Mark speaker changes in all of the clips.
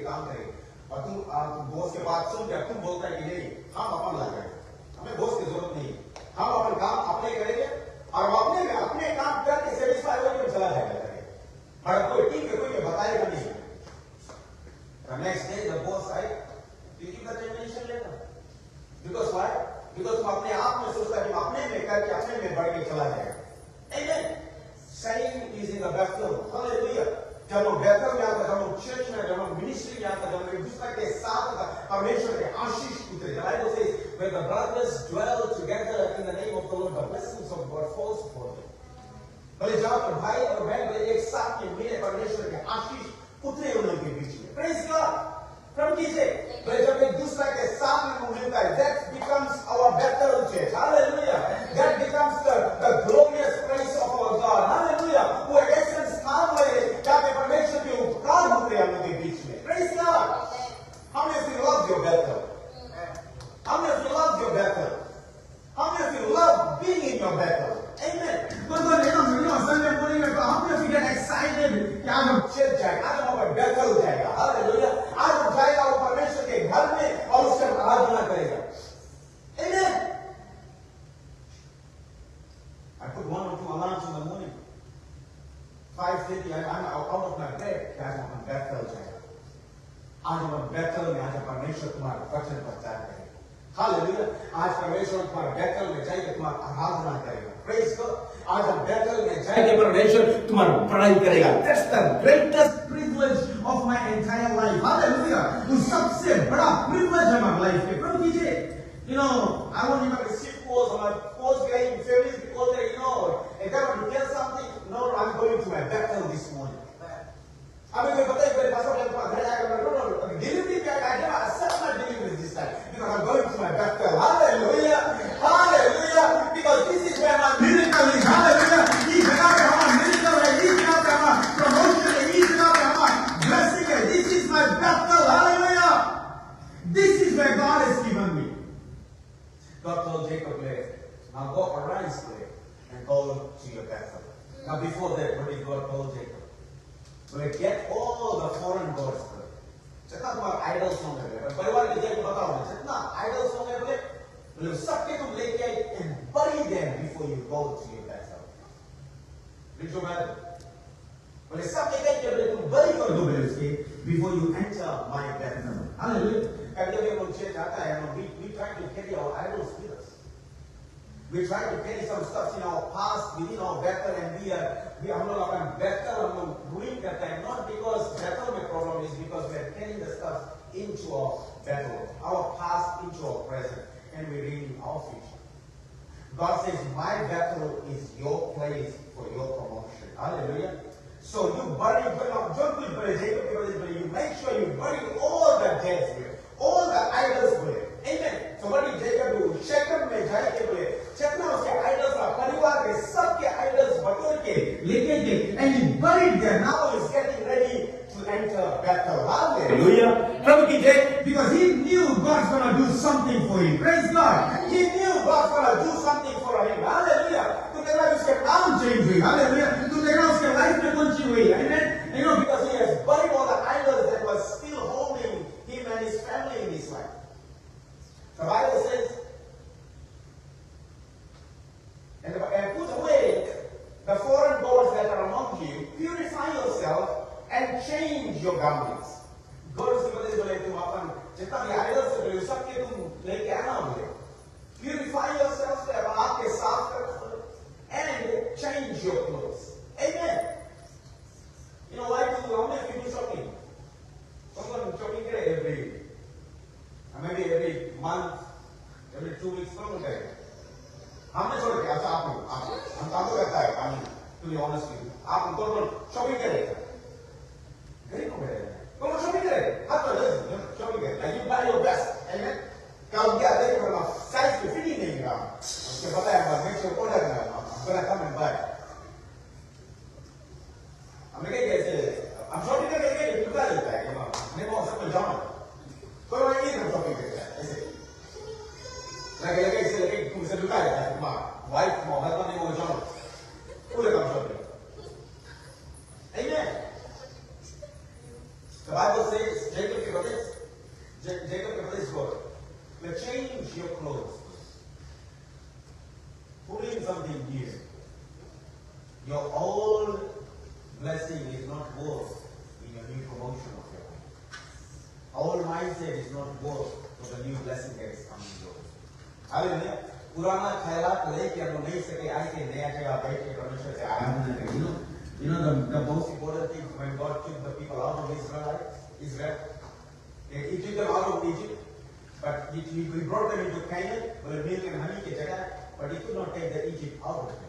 Speaker 1: काम करेंगे और तुम बॉस के बात सुन के तुम बोलता है कि नहीं हम अपन ला गए, हमें बॉस की जरूरत नहीं, हम अपन काम अपने करेंगे और अपने काम करके सेटिस्फाई होकर चला जाएगा करेंगे, और कोई ठीक है कोई बताएगा नहीं। The next day the boss said, "You give the termination letter." Because why? Because तुम अपने आप में सोचता है कि अपने में करके अपने में बढ़ के चला जाएगा। Amen. Same is in the Bethel. Hallelujah. जब हम बेथल में आता, जब हम चर्च में, जब हम मिनिस्ट्री में आता, जब हम एक दूसरे के साथ परमेश्वर के आशीष उतरे, the Bible says, when the brothers dwell together in the name of the Lord, the blessings of God falls upon them. भले जब पर भाई और बहन एक साथ में मिले, परमेश्वर के आशीष उतरे उन लोगों के बीच में। Praise God. प्रभु कीजिए, भले जब एक दूसरे के साथ में मिलता है, that becomes our Bethel church. Hallelujah. That becomes the glorious praise of our God. Hallelujah. वो एक ऐसा स्थान है जहाँ पे परमेश्वर के उपकार होते हैं हम लोगों के बीच में। Praise God. How many of you love your Bethel? How many of you love your Bethel? How many of you love being in your Bethel? Amen. Sunday morning में how many of you get excited कि आज हम church जाएगा, आज हम Bethel जाएगा। Hallelujah. आज हम जाएगा वो परमेश्वर के घर में और उसका आराधना करेगा। Amen. I put 1 or 2 alarms in the morning. 5:30 I'm out of my bed कि आज हम Bethel जाएगा। आज हम Bethel में आज परमेश्वर तुम्हारा वचन प्रचार करेगा। हालेलुया। आज परमेश्वर तुम्हारे Bethel में जाएगा, तुम्हारा आराधना करेगा। Praise God. आज हम Bethel में जाएंगे, परमेश्वर तुम्हारी बड़ाई करेगा। That's the greatest privilege of my entire life. Hallelujah. वो सबसे बड़ा privilege है हमारी life के। प्रभु कीजिए, I won't even receive calls on my calls getting families because they if I want to get something, no, I'm going to my Bethel this morning. अभी कोई बताए मेरे पास अपने घर जाएगा, no, delivery पे I never accept my delivery this time because I'm going to my Bethel. Hallelujah, hallelujah, because this is where my miracle is. Hallelujah, इस जगह पे हमारा miracle है, इस जगह पे हमारा promotion है, इस जगह पे हमारा blessing है. This is my Bethel. Hallelujah, this is where God has given me. God told Jacob, now go arise there and go to your Bethel. Now before that, what did God tell Jacob? Well, get all the foreign gods. जितना तुम्हारा idols होंगे, परिवार के जैसे बताओ ना, जितना idols होंगे बोले सबके तुम लेके आए and bury them before you go to your Bethel. Read your Bible. बोले सबके लेके बोले तुम bury कर दो बोले उसके before you enter my Bethel. Hallelujah. कभी-कभी हम चर्च आता है, we try to carry our idols with us. We try to carry some stuff in our past within our Bethel and we हम लोग अपना Bethel हम लोग ruin करते हैं, not because Bethel में problem is because we are carrying the stuff into our Bethel, our past into our present, and we ruin our future. God says, my Bethel is your place for your promotion. Hallelujah. So you bury, don't bury Jacob because you make sure you bury all the dead here, all the idols here. Amen. So what did Jacob do? Shechem में जाके बोले, जितना उसके idols था, परिवार के सबके idols बटोर के लेके गए, and he buried them. Now he's getting ready to enter Bethel. Hallelujah. प्रभु की जय, because he knew God's gonna do something for him. Praise God. He knew God's gonna do something for him. Hallelujah. तो देखना उसके नाम change हुई. Hallelujah. तो देखना उसके life में कुछ हुई. Amen. Because he has buried all the idols that was still holding him and his family in his life. The Bible says, and put away the foreign gods that are among you, purify yourself and change your garments. God से बोले तुम अपन जितना भी idols से बोले सबके तुम लेके आना बोले. Purify yourself से अब आपके साफ करो and change your clothes. Amen. Why do how many people shopping? Someone shopping maybe every month, every 2 weeks कौन करेगा? हमने छोड़ के अच्छा आप हम काम तो करता है काम to be honest with you आप कौन शॉपिंग करेगा? कहीं कौन करेगा? कौन शॉपिंग करेगा? आप तो शॉपिंग करेगा like you buy your best, amen? काम क्या देख रहा हूँ size पे फिटिंग नहीं करा उसके पता है मैं make sure order करना I'm gonna come and buy says, Jacob के brothers God, change your clothes. Put in something new. Your old blessing is not worth in your new promotion of your life. Old mindset is not worth for the new blessing that is coming yours. Hallelujah. पुराना ख्यालात लेके हम नहीं सके आए के नया जगह बैठ के परमेश्वर से आराधना करें. You know the most important thing when God took the people out of Israel, He took them out of Egypt, but He brought them into Canaan, where milk and honey के जगह, but He could not take the Egypt out of them.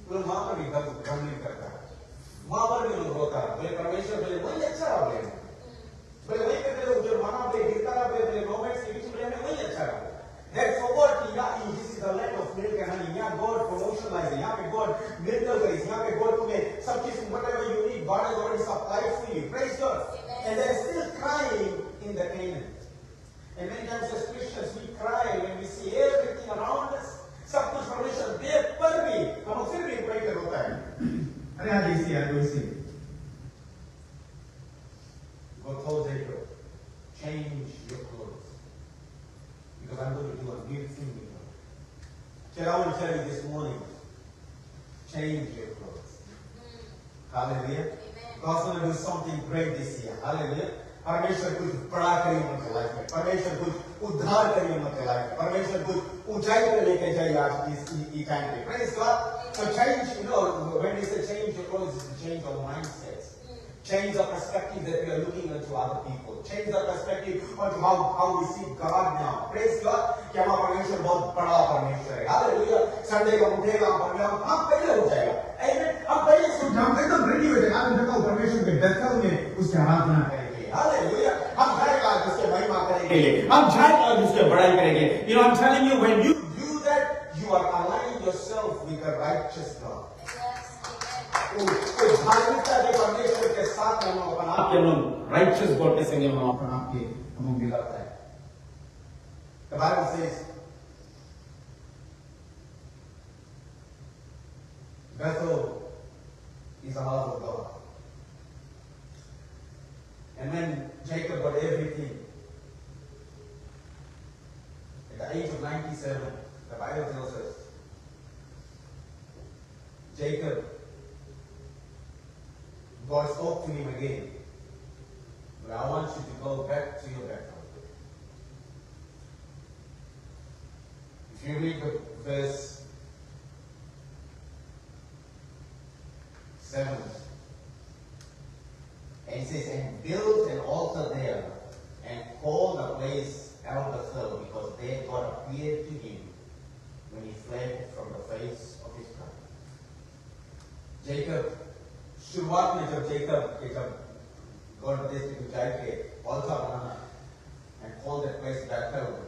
Speaker 1: तो वहाँ पर भी गमलिंग करता है, वहाँ पर भी लोग रोता है, बोले परमेश्वर बोले वही अच्छा रहा बोले, बोले वही पे जो माना पे गिरता रहा बोले मोमेंट्स के बीच में वही अच्छा रहा. That's what this is the land of milk and honey. यहाँ God promotionalizing, यहाँ पे God miracle करेगी, यहाँ पे God तुम्हें सब चीज whatever you need, God has already supplied for you. Praise God. And they're still crying in the Canaan. And many times as Christians we cry when we see everything around us. सब कुछ परमेश्वर दे पर भी हम फिर भी pray कर होता है. अरे हाँ जैसी यार वैसी. God told Jacob, change your clothes. Because I'm going to do a new thing with you. So I want to tell you this morning, change your clothes. Hallelujah. God's going to do something great this year. Hallelujah. परमेश्वर कुछ बड़ा करेंगे उनके life में, परमेश्वर कुछ उद्धार करेंगे उनके लाइफ में, परमेश्वर कुछ ऊंचाई पे लेके जाइए आज इस टाइम पे. Praise God. So change, when we say change your clothes, is to change our mindsets. Change the perspective that we are looking into other people. Change the perspective on how we see God now. Praise God. कि हमारा परमेश्वर बहुत बड़ा परमेश्वर है. Hallelujah. Sunday को उठेगा हम पहले हो जाएगा. Amen. हम पहले हम एकदम रेडी हो जाएगा. हम देखो परमेश्वर के दर्शन में उसकी आराधना करेंगे. Hallelujah. हम जाएगा उसके महिमा करेंगे. हम जाएगा उसके बड़ाई करेंगे. I'm telling you, when you do that, you are aligning yourself with the righteous God. तो धार्मिकता के परमेश्वर के साथ हम अपना आप के हम righteous God के संग हम अपना आप के हम मिलाता है. The Bible says, Bethel is the house of God. And when Jacob got everything, at the age of 97, the Bible tells us, Jacob, God spoke to him again. But I want you to go back to your background. If you read the verse 7, and it says, and build an altar there, and call the place El Bethel, because there God appeared to him when he fled from the face of his brother. Jacob, शुरुआत में जब Jacob के जब God देश के जाके altar बनाना and called that place Bethel,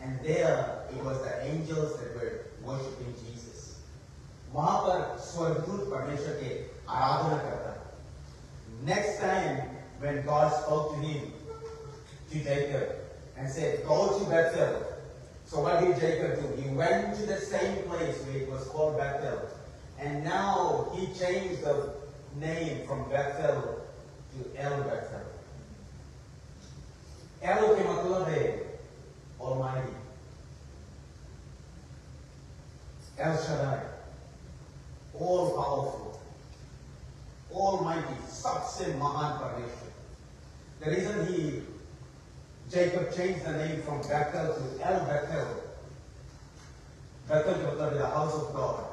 Speaker 1: and there it was the angels that were worshiping Jesus. वहाँ पर स्वर्गदूत परमेश्वर के आराधना करता. Next time when God spoke to him, to Jacob, and said, go to Bethel. So what did Jacob do? He went to the same place where it was called Bethel, and now he changed the name from Bethel to El Bethel. El के मतलब है Almighty. El Shaddai, all powerful, Almighty, सबसे महान परमेश्वर. The reason Jacob changed the name from Bethel to El Bethel. Bethel के मतलब है the house of God,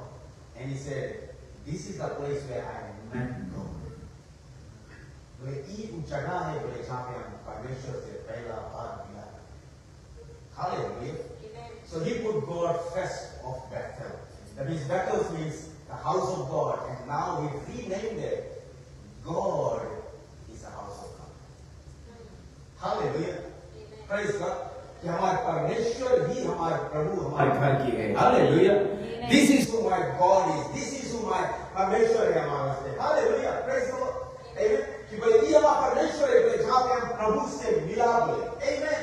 Speaker 1: and he said, this is the place where I met God. बोले एक जगह है बोले जहाँ पे हम परमेश्वर से पहला बार मिला. Hallelujah. So he put God first of Bethel. That means Bethel means the house of God, and now he renamed it. God is the house of God. Hallelujah. Praise God. कि हमारे परमेश्वर ही हमारे प्रभु हमारे घर की है. Hallelujah. This is who my God is. This is who my परमेश्वर है हमारे वास्ते. Hallelujah. Praise the Lord. Amen. कि भाई ये हमारा परमेश्वर है जहाँ पे हम प्रभु से मिला बोले. Amen.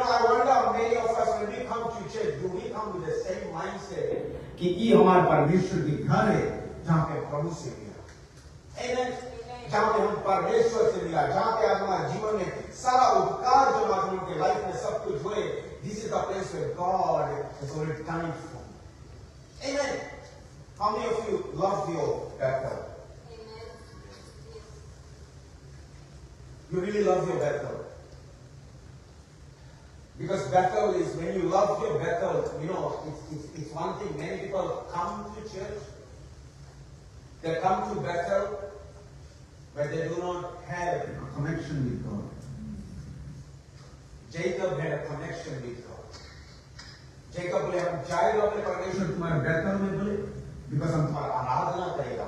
Speaker 1: I wonder many of us when we come to church, do we come with the same mindset कि ये हमारे परमेश्वर की घर है जहाँ पे प्रभु से मिला. Amen. जहाँ पे हम परमेश्वर से मिला, जहाँ पे हमारा You really love your Bethel. Because Bethel is, when you love your Bethel, you know, it's one thing. Many people come to church, they come to Bethel, but they do not have a connection with God. Jacob had a connection with God. Jacob बोले हम जाएगा अपने परमेश्वर तुम्हारे बैतल में बोले because हम तुम्हारा आराधना करेगा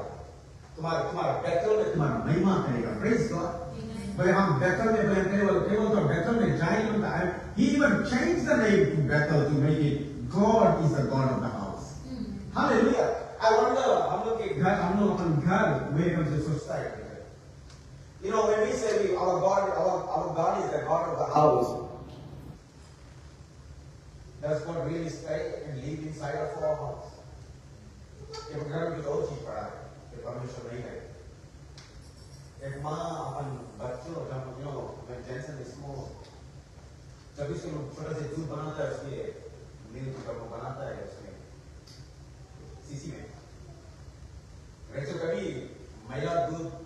Speaker 1: तुम्हारा बैतल में तुम्हारा महिमा करेगा praise God बोले हम बैतल में बोले केवल तो बैतल में जाएंगे तो he even changed the name to Bethel to make it God is the God of the house hallelujah I wonder हम लोग अपन घर where comes the society you know when we say our God is the God of the house. Does God really stay and live inside of our house? एक घर में दो चीज पड़ा है कि परमेश्वर नहीं है एक माँ अपन बच्चों जब you know when Jensen is small जब इसको छोटा से दूध बनाता है उसके मिल्क जब वो बनाता है उसमें सीसी में वैसे कभी महिला दूध